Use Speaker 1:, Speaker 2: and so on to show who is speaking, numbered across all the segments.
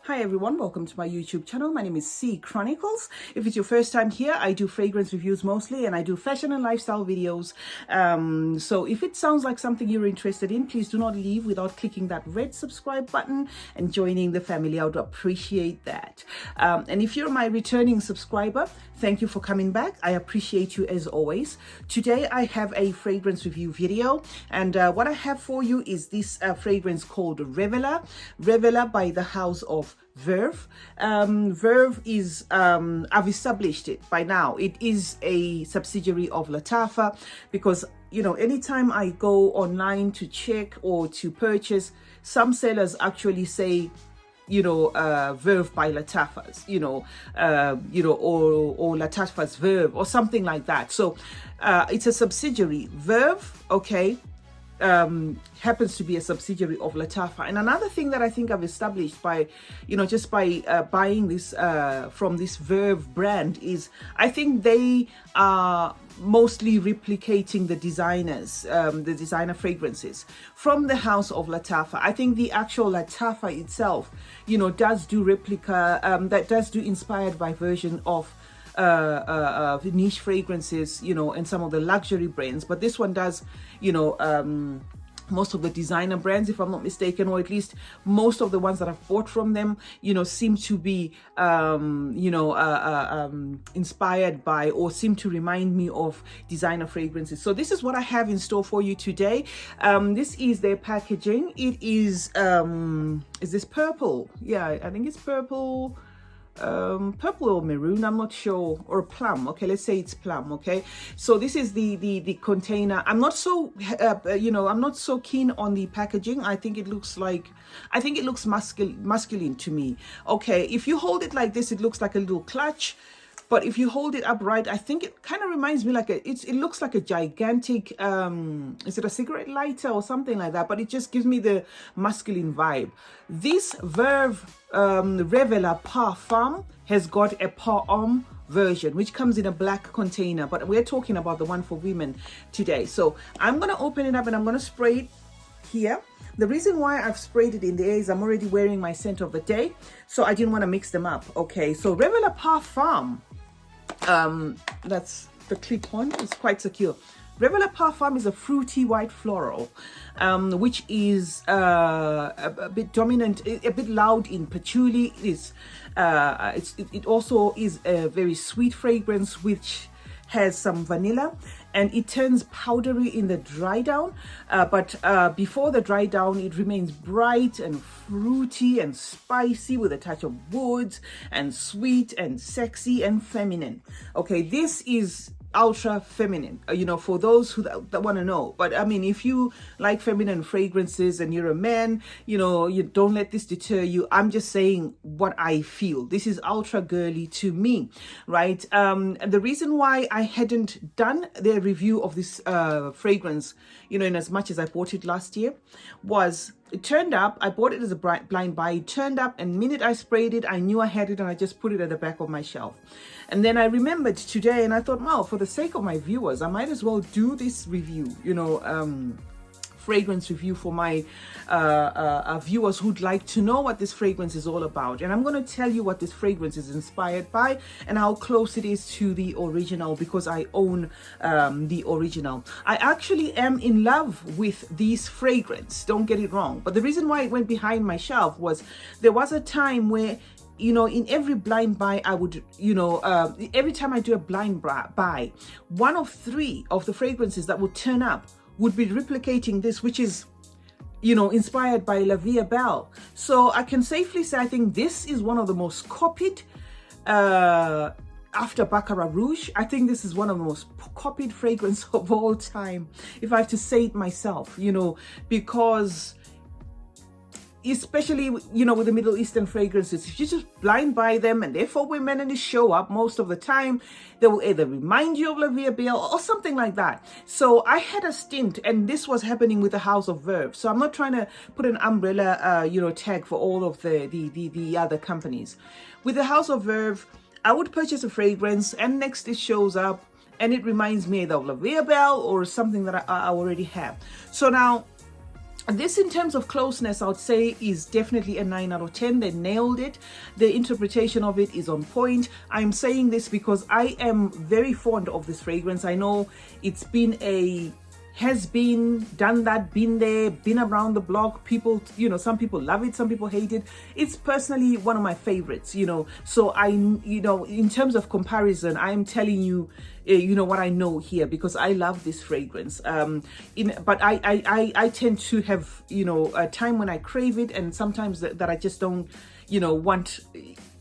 Speaker 1: Hi everyone, welcome to my YouTube channel. My name is CeeChronicles. If it's your first time here, I do fragrance reviews mostly and I do fashion and lifestyle videos. So if it sounds like something you're interested in, please do not leave without clicking that red subscribe button and joining the family. I would appreciate that. And if you're my returning subscriber, thank you for coming back. I appreciate you as always. Today I have a fragrance review video, and what I have for you is this fragrance called Reveler. Reveler by the house of Vurv. Vurv is, I've established it by now. It is a subsidiary of Lattafa because, you know, anytime I go online to check or to purchase, some sellers actually say, you know, Vurv by Lattafa's, or Lattafa's Vurv or something like that. So it's a subsidiary. Vurv, okay, happens to be a subsidiary of Lattafa. And another thing that I think I've established by, just by buying this from this Vurv brand is I think they are mostly replicating the designers, the designer fragrances from the house of Lattafa. I think the actual Lattafa itself, does do replica, that does do inspired by version of niche fragrances, and some of the luxury brands, but this one does, most of the designer brands, if I'm not mistaken, or at least most of the ones that I've bought from them, seem to be, inspired by or seem to remind me of designer fragrances. So this is what I have in store for you today. This is their packaging. It is this purple? Yeah, I think it's purple. Purple or maroon, I'm not sure, or plum. Okay, let's say it's plum. Okay, so this is the container. I'm not so I'm not so keen on the packaging. I think it looks masculine to me. Okay, if you hold it like this, it looks like a little clutch. But if you hold it upright, I think it kind of reminds me like it looks like a gigantic, is it a cigarette lighter or something like that? But it just gives me the masculine vibe. This Vurv Reveler Parfum has got a Parfum version, which comes in a black container. But we're talking about the one for women today. So I'm going to open it up and I'm going to spray it here. The reason why I've sprayed it in the air is I'm already wearing my scent of the day. So I didn't want to mix them up. Okay, so Reveler Parfum. That's the clip on. It's quite secure. Reveler Parfum is a fruity white floral, which is a bit dominant, a bit loud in patchouli. It also is a very sweet fragrance which has some vanilla, and it turns powdery in the dry down, but before the dry down it remains bright and fruity and spicy with a touch of woods and sweet and sexy and feminine. Okay, this is ultra feminine, for those who that want to know. But I mean, if you like feminine fragrances and you're a man, you don't let this deter you. I'm just saying what I feel. This is ultra girly to me, right? And the reason why I hadn't done the review of this fragrance, in as much as I bought it last year, was it turned up. I bought it as a blind buy. It turned up, and the minute I sprayed it, I knew I had it, and I just put it at the back of my shelf. And then I remembered today, and I thought, wow, for the sake of my viewers, I might as well do this review, fragrance review for my viewers who'd like to know what this fragrance is all about. And I'm going to tell you what this fragrance is inspired by and how close it is to the original, because I own the original. I actually am in love with this fragrance, don't get it wrong. But the reason why it went behind my shelf was there was a time where, in every blind buy, I would, every time I do a blind buy, one of three of the fragrances that would turn up would be replicating this, which is, inspired by Vie Est Belle. So I can safely say I think this is one of the most copied, after Baccarat Rouge. I think this is one of the most copied fragrance of all time, if I have to say it myself, because especially, with the Middle Eastern fragrances, if you just blind buy them and they're for women and they show up most of the time, they will either remind you of Vie Est Belle or something like that. So I had a stint, and this was happening with the house of Vurv. So I'm not trying to put an umbrella, tag for all of the other companies. With the house of Vurv, I would purchase a fragrance, and next it shows up and it reminds me either of Vie Est Belle or something that I already have. So now, This, in terms of closeness, I would say is definitely a 9 out of 10. They nailed it. The interpretation of it is on point. I'm saying this because I am very fond of this fragrance. I know it's been has been done that, been there, been around the block. People, you know, some people love it, some people hate it. It's personally one of my favorites, you know. So you know, in terms of comparison, I am telling you, you know, what I know here, because I love this fragrance. But I tend to have, you know, a time when I crave it, and sometimes that I just don't, you know, want.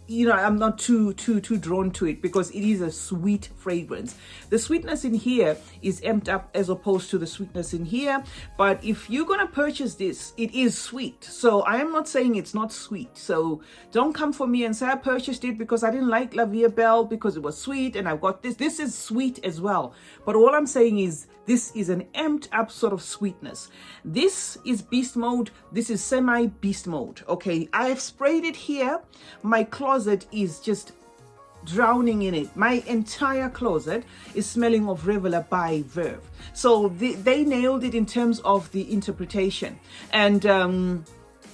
Speaker 1: You know, I'm not too drawn to it, because it is a sweet fragrance. The sweetness in here is amped up as opposed to the sweetness in here. But if you're gonna purchase this, it is sweet. So I am not saying it's not sweet. So don't come for me and say I purchased it because I didn't like Vie Est Belle because it was sweet and I've got this. This is sweet as well. But all I'm saying is this is an amped up sort of sweetness. This is beast mode. This is semi beast mode. Okay, I have sprayed it here. My closet is just drowning in it. My entire closet is smelling of Reveler by Vurv. So they nailed it in terms of the interpretation. And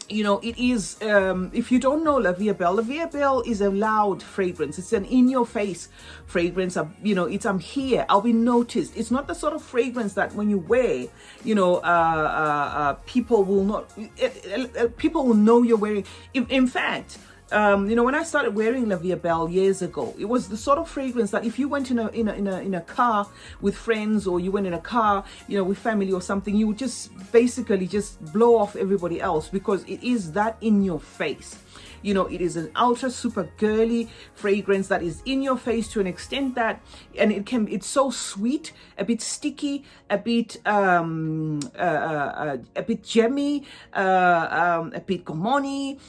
Speaker 1: you know, it is, if you don't know Vie Est Belle is a loud fragrance. It's an in-your-face fragrance. You know, it's I'm here, I'll be noticed. It's not the sort of fragrance that when you wear, you know, people will not, people will know you're wearing. In fact, you know, when I started wearing Vie Est Belle years ago, it was the sort of fragrance that if you went in a car with friends, or you went in a car, you know, with family or something, you would just basically just blow off everybody else, because it is that in your face. You know, it is an ultra super girly fragrance that is in your face to an extent that, and it's so sweet, a bit sticky, a bit gemmy, a bit gomoni.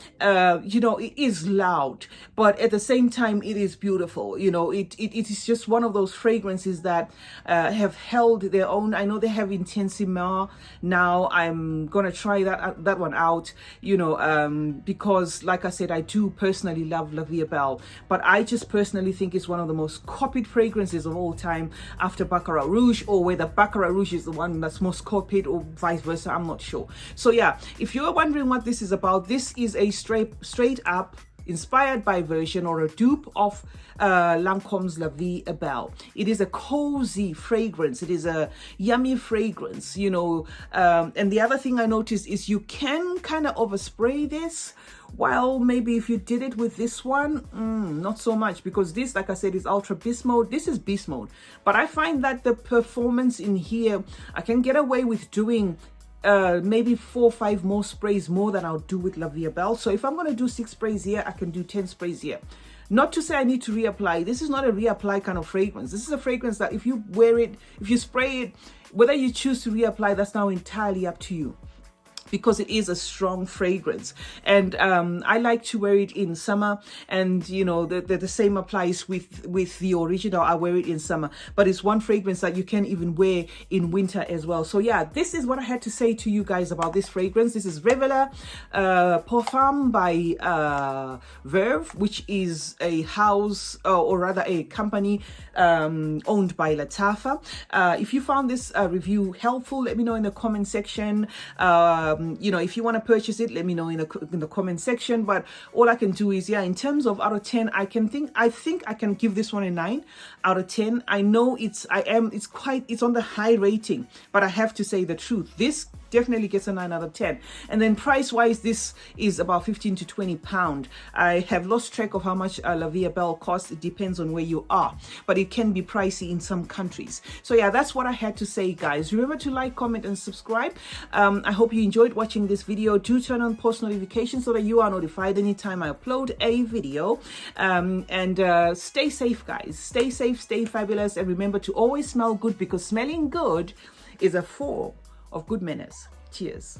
Speaker 1: You know, it is loud, but at the same time, it is beautiful. You know, it is just one of those fragrances that have held their own. I know they have Intensima now. I'm gonna try that one out. You know, because like I said, I do personally love Vie Est Belle, but I just personally think it's one of the most copied fragrances of all time, after Baccarat Rouge, or whether Baccarat Rouge is the one that's most copied, or vice versa, I'm not sure. So yeah, if you're wondering what this is about, this is a straight up inspired by version, or a dupe of Lancome's Vie Est Belle. It is a cozy fragrance. It is a yummy fragrance, you know. And the other thing I noticed is you can kind of overspray this. While maybe if you did it with this one, not so much, because this, like I said, is ultra beast mode. This is beast mode. But I find that the performance in here, I can get away with doing maybe 4 or 5 more sprays more than I'll do with Vie Est Belle. So if I'm going to do 6 sprays here, I can do 10 sprays here. Not to say I need to reapply. This is not a reapply kind of fragrance. This is a fragrance that if you wear it, if you spray it, whether you choose to reapply, that's now entirely up to you, because it is a strong fragrance. And I like to wear it in summer, and you know, the same applies with the original. I wear it in summer, but it's one fragrance that you can even wear in winter as well. So yeah, this is what I had to say to you guys about this fragrance. This is Reveler Perfume by Vurv, which is a house, or rather a company owned by Lattafa. If you found this review helpful, let me know in the comment section. You know, if you want to purchase it, let me know in the comment section. But all I can do is, yeah, in terms of out of 10, I think I can give this one a 9 out of 10. I know it's on the high rating, but I have to say the truth. This definitely gets a 9 out of 10. And then price wise, this is about 15 to 20 pound. I have lost track of how much Vie Est Belle costs. It depends on where you are, but it can be pricey in some countries. So yeah, that's what I had to say, guys. Remember to like, comment and subscribe. I hope you enjoyed watching this video. Do turn on post notifications so that you are notified anytime I upload a video. And stay safe, guys. Stay safe, stay fabulous, and remember to always smell good, because smelling good is a form of good manners. Cheers.